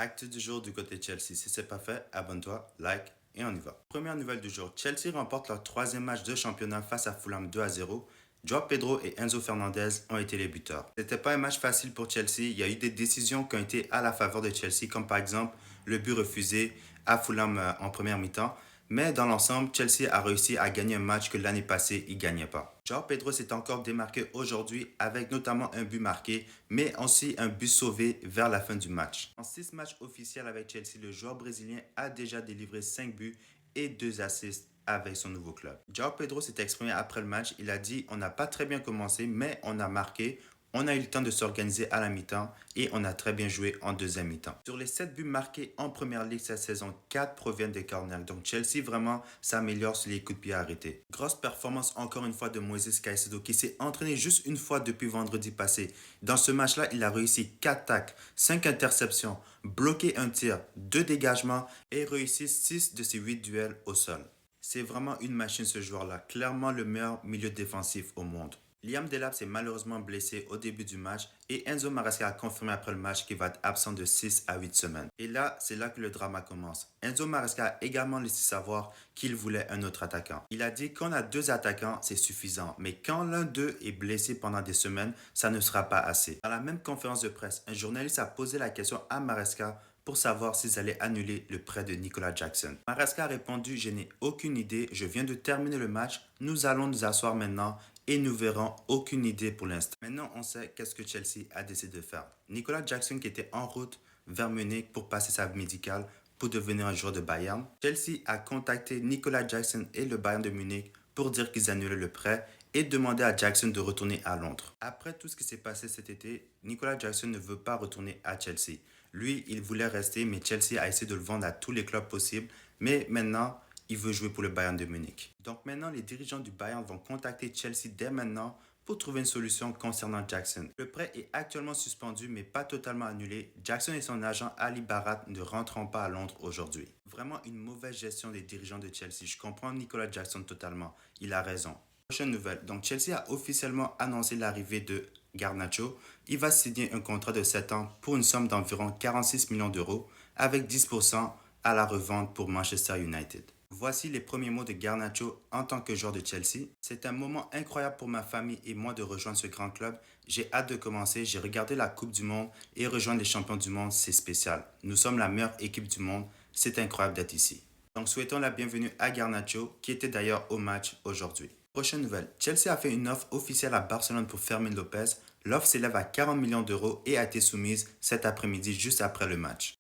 Acte du jour du côté Chelsea. Si c'est pas fait, abonne-toi, like et on y va. Première nouvelle du jour. Chelsea remporte leur troisième match de championnat face à Fulham 2-0. Joao Pedro et Enzo Fernandez ont été les buteurs. C'était pas un match facile pour Chelsea. Il y a eu des décisions qui ont été à la faveur de Chelsea, comme par exemple le but refusé à Fulham en première mi-temps. Mais dans l'ensemble, Chelsea a réussi à gagner un match que l'année passée, il ne gagnait pas. Joao Pedro s'est encore démarqué aujourd'hui avec notamment un but marqué, mais aussi un but sauvé vers la fin du match. En 6 matchs officiels avec Chelsea, le joueur brésilien a déjà délivré 5 buts et 2 assists avec son nouveau club. Joao Pedro s'est exprimé après le match. Il a dit: on n'a pas très bien commencé, mais on a marqué. On a eu le temps de s'organiser à la mi-temps et on a très bien joué en deuxième mi-temps. Sur les 7 buts marqués en première ligue cette saison, 4 proviennent des corners. Donc Chelsea vraiment s'améliore sur les coups de pied arrêtés. Grosse performance encore une fois de Moises Caicedo qui s'est entraîné juste une fois depuis vendredi passé. Dans ce match-là, il a réussi 4 tacles, 5 interceptions, bloqué un tir, 2 dégagements et réussi 6 de ses 8 duels au sol. C'est vraiment une machine ce joueur-là, clairement le meilleur milieu défensif au monde. Liam Delap s'est malheureusement blessé au début du match et Enzo Maresca a confirmé après le match qu'il va être absent de 6 à 8 semaines. Et là, c'est là que le drama commence. Enzo Maresca a également laissé savoir qu'il voulait un autre attaquant. Il a dit qu'on a 2 attaquants, c'est suffisant, mais quand l'un d'eux est blessé pendant des semaines, ça ne sera pas assez. Dans la même conférence de presse, un journaliste a posé la question à Maresca pour savoir s'ils allaient annuler le prêt de Nicolas Jackson. Maresca a répondu: je n'ai aucune idée, je viens de terminer le match, nous allons nous asseoir maintenant et nous verrons, aucune idée pour l'instant. Maintenant, on sait qu'est-ce que Chelsea a décidé de faire. Nicolas Jackson qui était en route vers Munich pour passer sa médicale pour devenir un joueur de Bayern. Chelsea a contacté Nicolas Jackson et le Bayern de Munich pour dire qu'ils annulaient le prêt et demander à Jackson de retourner à Londres. Après tout ce qui s'est passé cet été, Nicolas Jackson ne veut pas retourner à Chelsea. Lui, il voulait rester, mais Chelsea a essayé de le vendre à tous les clubs possibles. Mais maintenant, il veut jouer pour le Bayern de Munich. Donc maintenant, les dirigeants du Bayern vont contacter Chelsea dès maintenant pour trouver une solution concernant Jackson. Le prêt est actuellement suspendu, mais pas totalement annulé. Jackson et son agent Ali Barat ne rentreront pas à Londres aujourd'hui. Vraiment une mauvaise gestion des dirigeants de Chelsea. Je comprends Nicolas Jackson totalement. Il a raison. Prochaine nouvelle. Donc Chelsea a officiellement annoncé l'arrivée de Garnacho. Il va signer un contrat de 7 ans pour une somme d'environ 46 millions d'euros avec 10% à la revente pour Manchester United. Voici les premiers mots de Garnacho en tant que joueur de Chelsea. C'est un moment incroyable pour ma famille et moi de rejoindre ce grand club. J'ai hâte de commencer. J'ai regardé la Coupe du Monde et rejoindre les champions du monde, c'est spécial. Nous sommes la meilleure équipe du monde. C'est incroyable d'être ici. Donc souhaitons la bienvenue à Garnacho qui était d'ailleurs au match aujourd'hui. Prochaine nouvelle. Chelsea a fait une offre officielle à Barcelone pour Fermin Lopez. L'offre s'élève à 40 millions d'euros et a été soumise cet après-midi juste après le match.